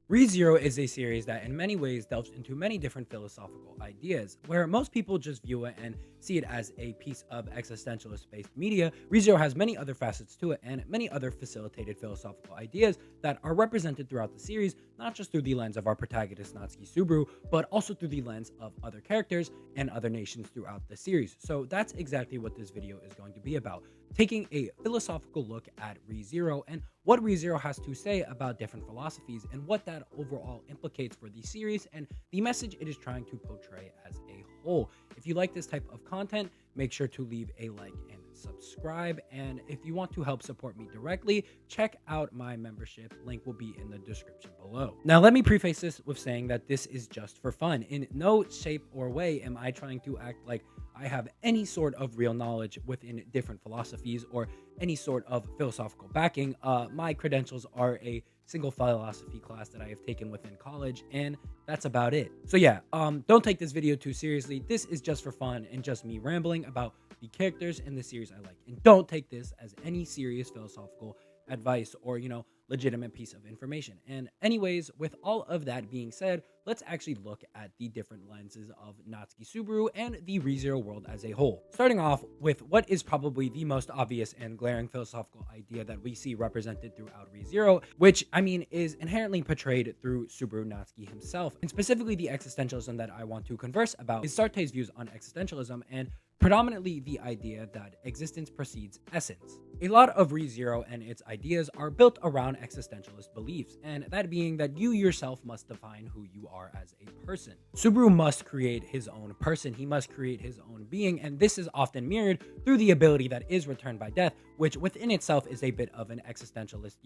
ReZero is a series that in many ways delves into many different philosophical ideas. Where most people just view it and see it as a piece of existentialist based media, ReZero has many other facets to it and many other facilitated philosophical ideas that are represented throughout the series, not just through the lens of our protagonist Natsuki Subaru, but also through the lens of other characters and other nations throughout the series. So that's exactly what this video is going to be about, taking a philosophical look at ReZero and what ReZero has to say about different philosophies and what that overall implicates for the series and the message it is trying to portray as a whole. If you like this type of content, make sure to leave a like and subscribe. And if you want to help support me directly, check out my membership. Link will be in the description below. Now, let me preface this with saying that this is just for fun. In no shape or way am I trying to act like I have any sort of real knowledge within different philosophies or any sort of philosophical backing. My credentials are a single philosophy class that I have taken within college, and that's about it. So yeah, don't take this video too seriously. This is just for fun and just me rambling about the characters in the series I like. And don't take this as any serious philosophical advice or, legitimate piece of information. And anyways, with all of that being said, let's actually look at the different lenses of Natsuki Subaru and the ReZero world as a whole. Starting off with what is probably the most obvious and glaring philosophical idea that we see represented throughout ReZero, which is inherently portrayed through Subaru Natsuki himself. And specifically the existentialism that I want to converse about is Sartre's views on existentialism and predominantly the idea that existence precedes essence. A lot of ReZero and its ideas are built around existentialist beliefs, and that being that you yourself must define who you are as a person. Subaru must create his own person, he must create his own being, and this is often mirrored through the ability that is returned by death, which within itself is a bit of an existentialist,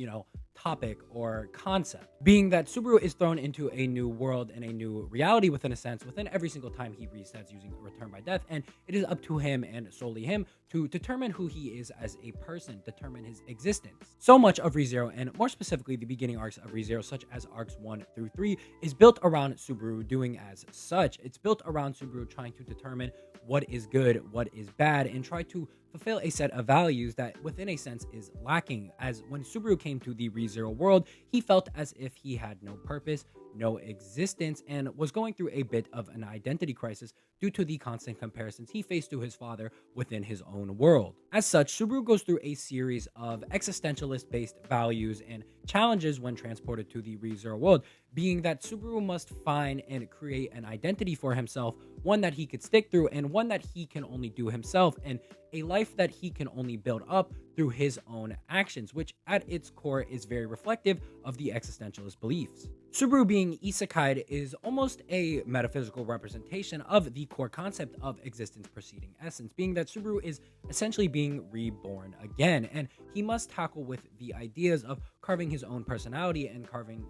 topic or concept. Being that Subaru is thrown into a new world and a new reality within a sense, within every single time he resets using return by death, and it is up to him and solely him to determine who he is as a person, determine his existence. So much of ReZero, and more specifically the beginning arcs of ReZero, such as arcs 1 through 3, is built around Subaru doing as such. It's built around Subaru trying to determine what is good, what is bad, and try to fulfill a set of values that within a sense is lacking, as when Subaru came to the ReZero world, he felt as if he had no purpose, no existence, and was going through a bit of an identity crisis due to the constant comparisons he faced to his father within his own world. As such, Subaru goes through a series of existentialist-based values and challenges when transported to the ReZero world, being that Subaru must find and create an identity for himself, one that he could stick through and one that he can only do himself, and a life that he can only build up through his own actions, which at its core is very reflective of the existentialist beliefs. Subaru being isekai is almost a metaphysical representation of the core concept of existence preceding essence, being that Subaru is essentially being reborn again, and he must tackle with the ideas of carving his own personality and carving,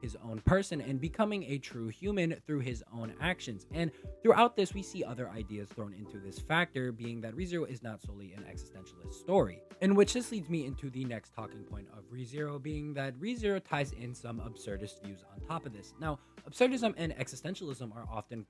his own person and becoming a true human through his own actions. And throughout this, we see other ideas thrown into this factor, being that ReZero is not solely an existentialist story. In which this leads me into the next talking point of ReZero, being that ReZero ties in some absurdist views on top of this. Now, absurdism and existentialism are often,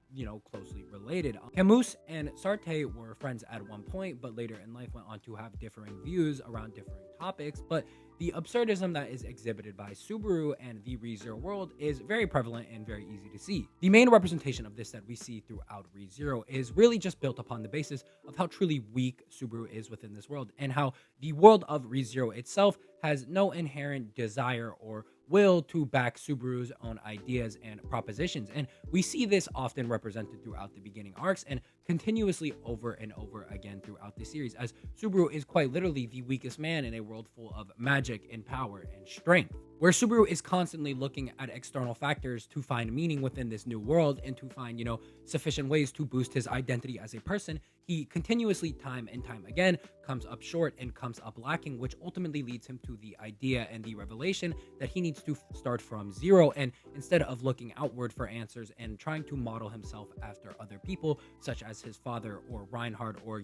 closely related. Camus and Sartre were friends at one point, but later in life went on to have differing views around differing topics. But the absurdism that is exhibited by Subaru and the ReZero world is very prevalent and very easy to see. The main representation of this that we see throughout ReZero is really just built upon the basis of how truly weak Subaru is within this world, and how the world of ReZero itself has no inherent desire or will to back Subaru's own ideas and propositions. And we see this often represented throughout the beginning arcs and continuously over and over again throughout the series, as Subaru is quite literally the weakest man in a world full of magic and power and strength. Where Subaru is constantly looking at external factors to find meaning within this new world and to find, sufficient ways to boost his identity as a person, he continuously, time and time again, comes up short and comes up lacking, which ultimately leads him to the idea and the revelation that he needs to start from zero. And instead of looking outward for answers and trying to model himself after other people, such as his father or Reinhard or,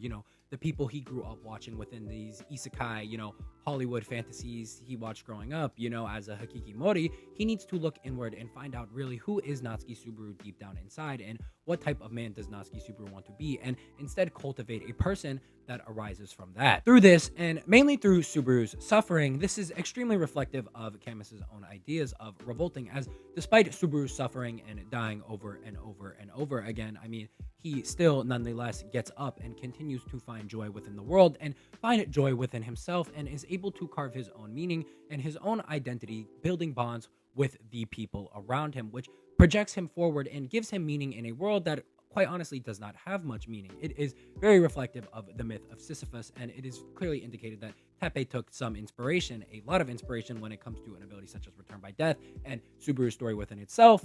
the people he grew up watching within these isekai, Hollywood fantasies he watched growing up, as a Hakikimori, he needs to look inward and find out really who is Natsuki Subaru deep down inside and what type of man does Natsuki Subaru want to be, and instead cultivate a person that arises from that. Through this, and mainly through Subaru's suffering, this is extremely reflective of Camus's own ideas of revolting, as despite Subaru's suffering and dying over and over and over again, I mean, he still nonetheless gets up and continues to find joy within the world and find joy within himself, and is able to carve his own meaning and his own identity, building bonds with the people around him, which projects him forward and gives him meaning in a world that quite honestly does not have much meaning. It is very reflective of the myth of Sisyphus, and it is clearly indicated that Tepe took some inspiration, a lot of inspiration, when it comes to an ability such as Return by Death and Subaru's story within itself,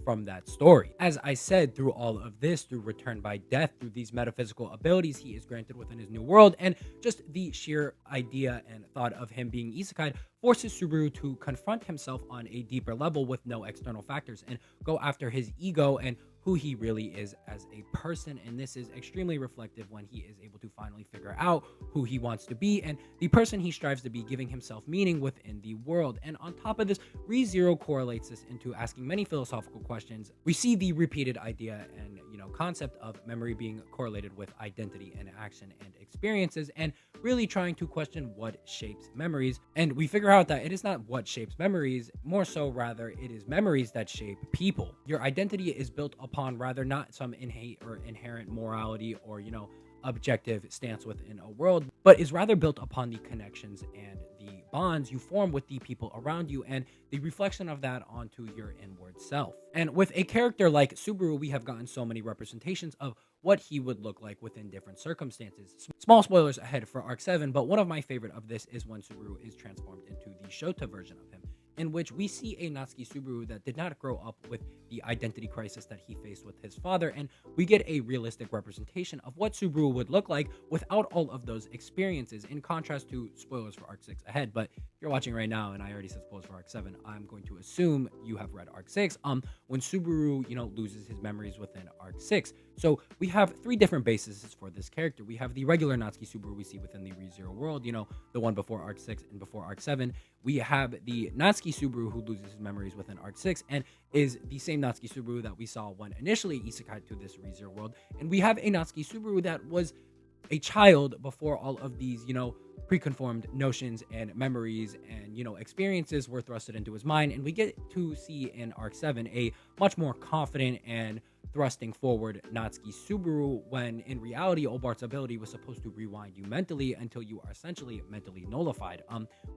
from that story. As I said, through all of this, through Return by Death, through these metaphysical abilities he is granted within his new world, and just the sheer idea and thought of him being isekai forces Subaru to confront himself on a deeper level with no external factors and go after his ego and who he really is as a person. And this is extremely reflective when he is able to finally figure out who he wants to be and the person he strives to be, giving himself meaning within the world. And on top of this, ReZero correlates this into asking many philosophical questions. We see the repeated idea and concept of memory being correlated with identity and action and experiences, and really trying to question what shapes memories. And we figure out that it is not what shapes memories, more so rather it is memories that shape people. Your identity is built upon rather not some innate or inherent morality or objective stance within a world, but is rather built upon the connections and the bonds you form with the people around you and the reflection of that onto your inward self. And with a character like Subaru, we have gotten so many representations of what he would look like within different circumstances. Small spoilers ahead for Arc 7, but one of my favorite of this is when Subaru is transformed into the Shota version of him, in which we see a Natsuki Subaru that did not grow up with the identity crisis that he faced with his father, and we get a realistic representation of what Subaru would look like without all of those experiences, in contrast to spoilers for Arc 6 ahead. But if you're watching right now, and I already said spoilers for Arc 7, I'm going to assume you have read Arc 6, when Subaru, loses his memories within Arc 6. So we have three different bases for this character. We have the regular Natsuki Subaru we see within the ReZero world, the one before Arc 6 and before Arc 7. We have the Natsuki Subaru who loses his memories within Arc 6 and is the same Natsuki Subaru that we saw when initially isekai to this ReZero world. And we have a Natsuki Subaru that was a child before all of these, preconformed notions and memories and, experiences were thrusted into his mind. And we get to see in Arc 7 a much more confident and thrusting forward Natsuki Subaru, when in reality Obart's ability was supposed to rewind you mentally until you are essentially mentally nullified.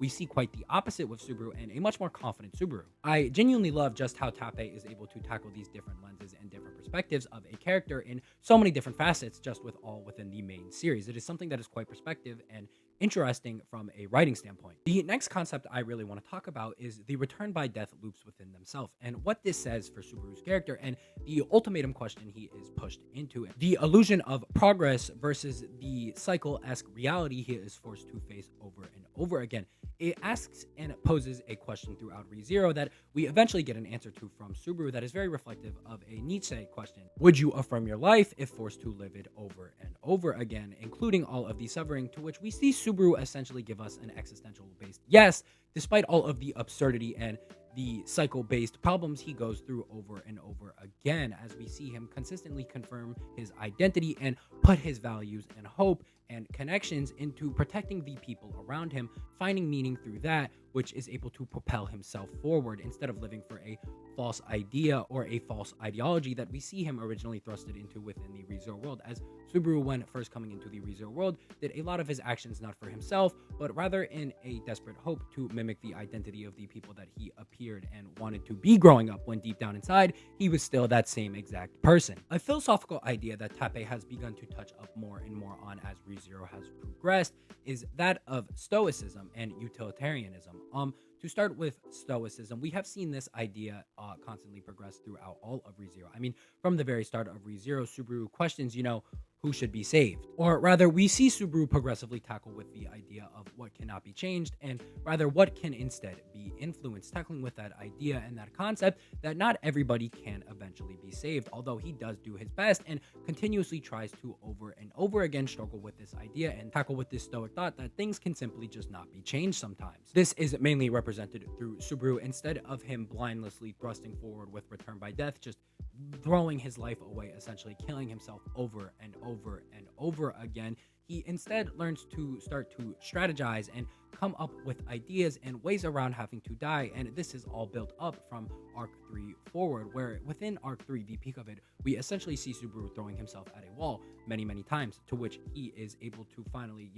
We see quite the opposite with Subaru and a much more confident Subaru. I genuinely love just how Tappe is able to tackle these different lenses and different perspectives of a character in so many different facets, just with all within the main series. It is something that is quite perspective and interesting from a writing standpoint. The next concept I really want to talk about is the return by death loops within themselves, and what this says for Subaru's character and the ultimatum question he is pushed into. The illusion of progress versus the cycle-esque reality he is forced to face over and over again. It asks and poses a question throughout ReZero that we eventually get an answer to from Subaru that is very reflective of a Nietzsche question. Would you affirm your life if forced to live it over and over again, including all of the suffering, to which we see Subaru essentially give us an existential-based yes, despite all of the absurdity and the cycle-based problems he goes through over and over again, as we see him consistently confirm his identity and put his values and hope and connections into protecting the people around him, finding meaning through that, which is able to propel himself forward instead of living for a false idea or a false ideology that we see him originally thrusted into within the ReZero world, as Subaru, when first coming into the ReZero world, did a lot of his actions not for himself, but rather in a desperate hope to mimic the identity of the people that he appeared and wanted to be growing up, when deep down inside, he was still that same exact person. A philosophical idea that Tappe has begun to touch up more and more on as ReZero has progressed is that of Stoicism and Utilitarianism. To start with Stoicism, we have seen this idea constantly progress throughout all of ReZero. I mean, from the very start of ReZero, Subaru questions, who should be saved? Or rather, we see Subaru progressively tackle with the idea of what cannot be changed, and rather what can instead be influenced, tackling with that idea and that concept that not everybody can eventually be saved, although he does do his best and continuously tries to over and over again struggle with this idea and tackle with this stoic thought that things can simply just not be changed sometimes. This is mainly represented through Subaru, instead of him blindlessly thrusting forward with Return by Death, just throwing his life away, essentially killing himself over and over over and over again. He instead learns to start to strategize and come up with ideas and ways around having to die. And this is all built up from arc 3 forward, where within arc 3, the peak of it, we essentially see Subaru throwing himself at a wall many times, to which he is able to finally,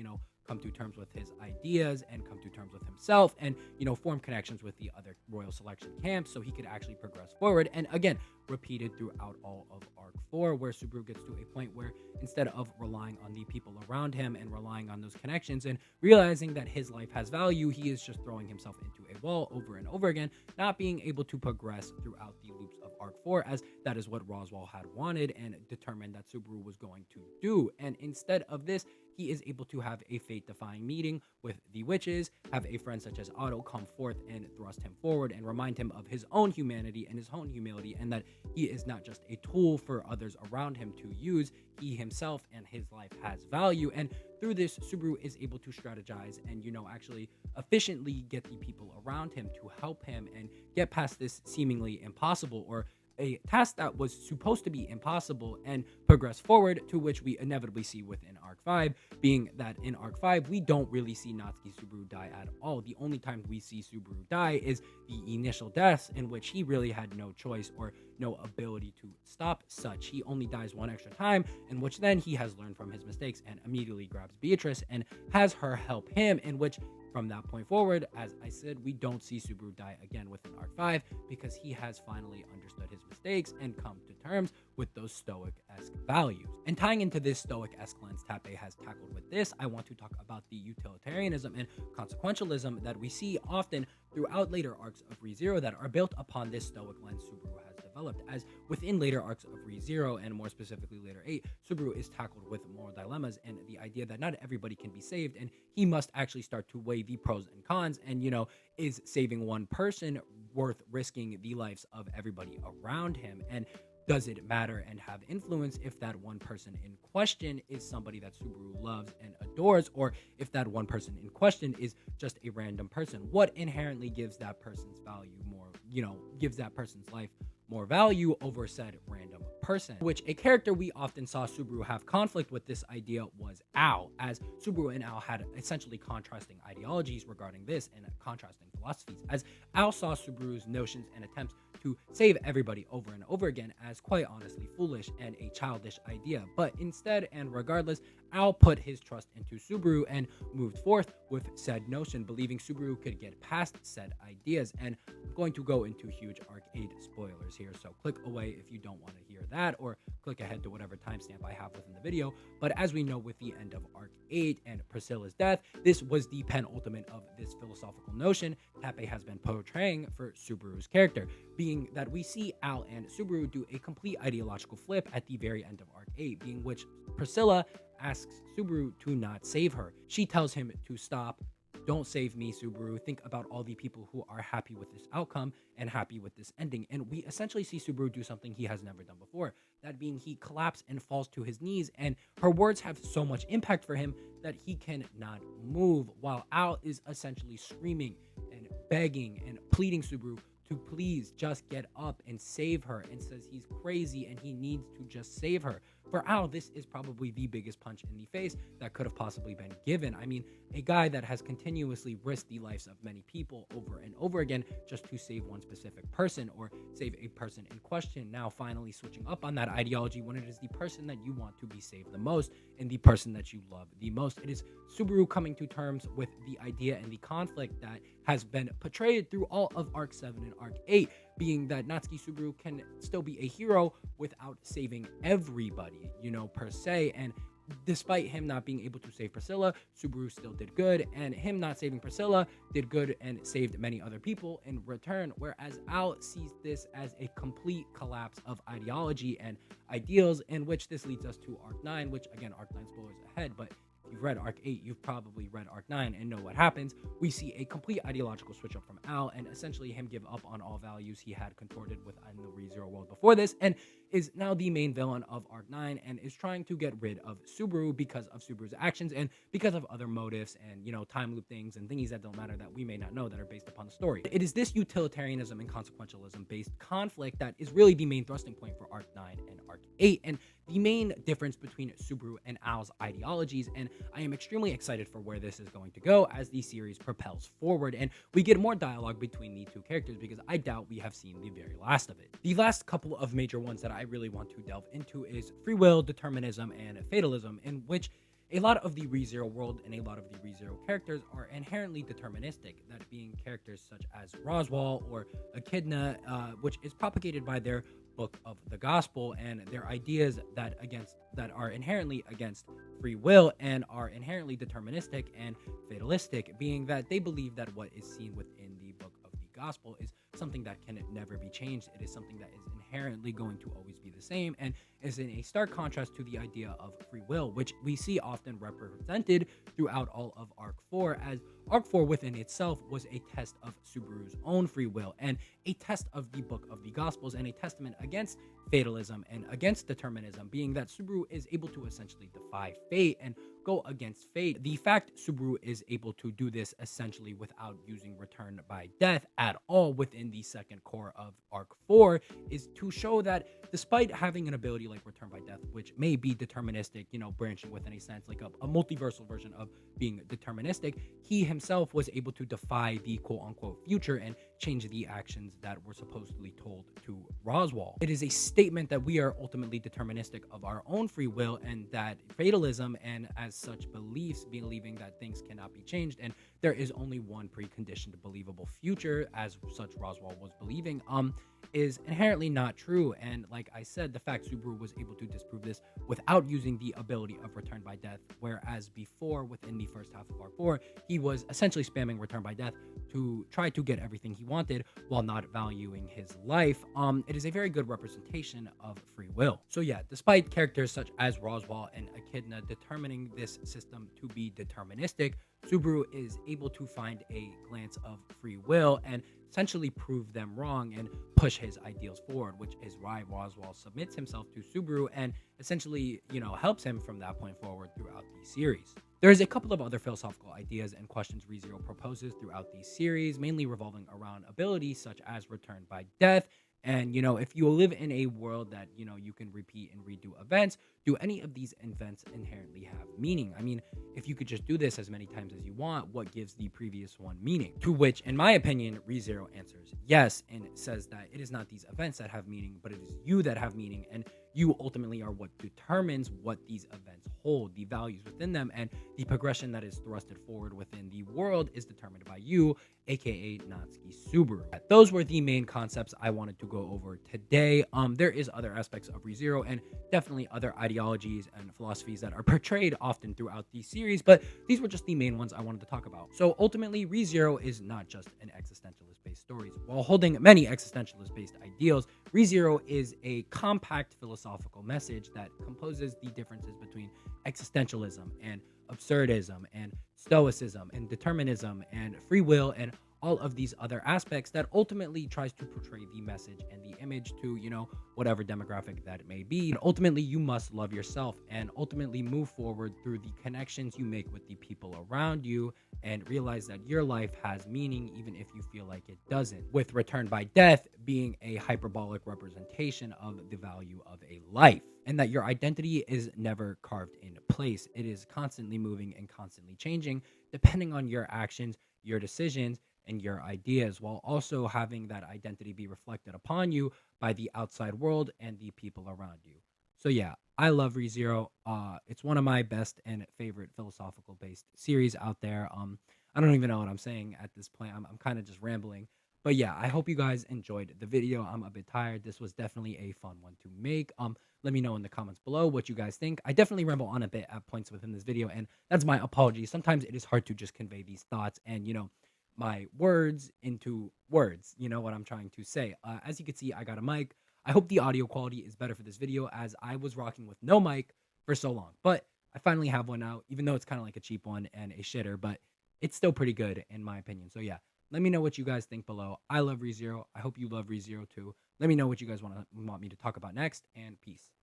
come to terms with his ideas and come to terms with himself and, form connections with the other Royal Selection camps so he could actually progress forward. And again, repeated throughout all of arc 4, where Subaru gets to a point where instead of relying on the people around him and relying on those connections and realizing that his life has value, he is just throwing himself into a wall over and over again, not being able to progress throughout the loops of arc 4, as that is what Roswell had wanted and determined that Subaru was going to do. And instead of this, he is able to have a fate-defying meeting with the witches, have a friend such as Otto come forth and thrust him forward and remind him of his own humanity and his own humility, and that he is not just a tool for others around him to use. He himself and his life has value. And through this, Subaru is able to strategize and, actually efficiently get the people around him to help him and get past this seemingly impossible, or a task that was supposed to be impossible, and progress forward, to which we inevitably see within arc 5, being that in arc 5 we don't really see Natsuki Subaru die at all. The only time we see Subaru die is the initial deaths, in which he really had no choice or no ability to stop such. He only dies one extra time, in which then he has learned from his mistakes and immediately grabs Beatrice and has her help him, in which from that point forward, as I said, we don't see Subaru die again within arc 5, because he has finally understood his mistakes and come to terms with those Stoic-esque values. And tying into this Stoic-esque lens Tappei has tackled with this, I want to talk about the utilitarianism and consequentialism that we see often throughout later arcs of ReZero that are built upon this Stoic lens Subaru has developed. As within later arcs of ReZero, and more specifically later 8, Subaru is tackled with moral dilemmas and the idea that not everybody can be saved, and he must actually start to weigh the pros and cons, and is saving one person worth risking the lives of everybody around him? And does it matter and have influence if that one person in question is somebody that Subaru loves and adores, or if that one person in question is just a random person? What inherently gives that person's value more, gives that person's life more value over said random person? Which a character we often saw Subaru have conflict with this idea was Ao, as Subaru and Ao had essentially contrasting ideologies regarding this and contrasting philosophies, as Ao saw Subaru's notions and attempts to save everybody over and over again as quite honestly foolish and a childish idea. But instead and regardless, Ao put his trust into Subaru and moved forth with said notion, believing Subaru could get past said ideas. And I'm going to go into huge arc 8 spoilers here, so click away if you don't want to hear that, or click ahead to whatever timestamp I have within the video. But as we know, with the end of arc 8 and Priscilla's death, this was the penultimate of this philosophical notion Tappei has been portraying for Subaru's character, being that we see Ao and Subaru do a complete ideological flip at the very end of arc 8, being which Priscilla asks Subaru to not save her. She tells him to stop. Don't save me, Subaru. Think about all the people who are happy with this outcome and happy with this ending. And we essentially see Subaru do something he has never done before. That being, he collapses and falls to his knees, and her words have so much impact for him that he cannot move, while Ao is essentially screaming and begging and pleading Subaru to please just get up and save her, and says he's crazy and he needs to just save her. For Ao, this is probably the biggest punch in the face that could have possibly been given. I mean, a guy that has continuously risked the lives of many people over and over again just to save one specific person or save a person in question, now finally switching up on that ideology when it is the person that you want to be saved the most and the person that you love the most. It is Subaru coming to terms with the idea and the conflict that has been portrayed through all of arc 7 and arc 8, being that Natsuki Subaru can still be a hero without saving everybody, per se. And despite him not being able to save Priscilla, Subaru still did good, and him not saving Priscilla did good and saved many other people in return. Whereas Ao sees this as a complete collapse of ideology and ideals, in which this leads us to arc 9, which again, arc 9 spoilers ahead, but if you've read arc 8, you've probably read arc 9 and know what happens. We see a complete ideological switch up from Ao, and essentially him give up on all values he had contorted within the ReZero world before this, and is now the main villain of arc 9 and is trying to get rid of Subaru because of Subaru's actions and because of other motives and, time loop things and thingies that don't matter that we may not know that are based upon the story. It is this utilitarianism and consequentialism based conflict that is really the main thrusting point for arc 9 and arc 8, and the main difference between Subaru and Al's ideologies, and I am extremely excited for where this is going to go as the series propels forward and we get more dialogue between the two characters, because I doubt we have seen the very last of it. The last couple of major ones that I really want to delve into is free will, determinism, and fatalism, in which a lot of the ReZero world and a lot of the ReZero characters are inherently deterministic, that being characters such as Roswell or Echidna, which is propagated by their book of the gospel and their ideas that are inherently against free will and are inherently deterministic and fatalistic, being that they believe that what is seen within the book of the gospel is something that can never be changed. It is something that is inherently going to always be the same, and is in a stark contrast to the idea of free will, which we see often represented throughout all of Arc 4, as Arc 4 within itself was a test of Subaru's own free will and a test of the book of the Gospels and a testament against fatalism and against determinism, being that Subaru is able to essentially defy fate and go against fate. The fact Subaru is able to do this essentially without using return by death at all within the second core of Arc 4 is to show that despite having an ability like return by death, which may be deterministic, branching within a sense like a multiversal version of being deterministic, he himself was able to defy the quote-unquote future and change the actions that were supposedly told to Roswell. It is a statement that we are ultimately deterministic of our own free will, and that fatalism and as such beliefs, believing that things cannot be changed and there is only one preconditioned believable future, as such Roswell was believing, is inherently not true. And like I said, the fact Subaru was able to disprove this without using the ability of return by death, whereas before within the first half of Arc 4 he was essentially spamming return by death to try to get everything he wanted while not valuing his life. It is a very good representation of free will. So yeah, despite characters such as Roswell and Echidna determining this system to be deterministic, Subaru is able to find a glance of free will and essentially prove them wrong and push his ideals forward, which is why Roswell submits himself to Subaru and essentially, helps him from that point forward throughout the series. There's a couple of other philosophical ideas and questions ReZero proposes throughout the series, mainly revolving around abilities such as return by death. And, if you live in a world that, you can repeat and redo events, do any of these events inherently have meaning? I mean, if you could just do this as many times as you want, what gives the previous one meaning? To which, in my opinion, ReZero answers yes, and it says that it is not these events that have meaning, but it is you that have meaning, and you ultimately are what determines what these events hold, the values within them, and the progression that is thrusted forward within the world is determined by you, aka Natsuki Subaru. Those were the main concepts I wanted to go over today. There is other aspects of ReZero and definitely other ideologies and philosophies that are portrayed often throughout the series, but these were just the main ones I wanted to talk about. So ultimately, ReZero is not just an existentialist-based stories. While holding many existentialist-based ideals, ReZero is a compact philosophical message that composes the differences between existentialism and absurdism and stoicism and determinism and free will and all of these other aspects that ultimately tries to portray the message and the image to, whatever demographic that it may be. And ultimately, you must love yourself and ultimately move forward through the connections you make with the people around you and realize that your life has meaning even if you feel like it doesn't. With return by death being a hyperbolic representation of the value of a life, and that your identity is never carved in place. It is constantly moving and constantly changing depending on your actions, your decisions, and your ideas, while also having that identity be reflected upon you by the outside world and the people around you. So yeah, I love ReZero. It's one of my best and favorite philosophical based series out there. I don't even know what I'm saying at this point. I'm kind of just rambling. But yeah, I hope you guys enjoyed the video. I'm a bit tired. This was definitely a fun one to make. Let me know in the comments below what you guys think. I definitely ramble on a bit at points within this video, and that's my apology. Sometimes it is hard to just convey these thoughts and, my words into words, what I'm trying to say. As you can see, I got a mic. I hope the audio quality is better for this video, as I was rocking with no mic for so long. But I finally have one now, even though it's kind of like a cheap one and a shitter, but it's still pretty good in my opinion. So yeah, let me know what you guys think below. I love ReZero. I hope you love ReZero too. Let me know what you guys want me to talk about next, and peace.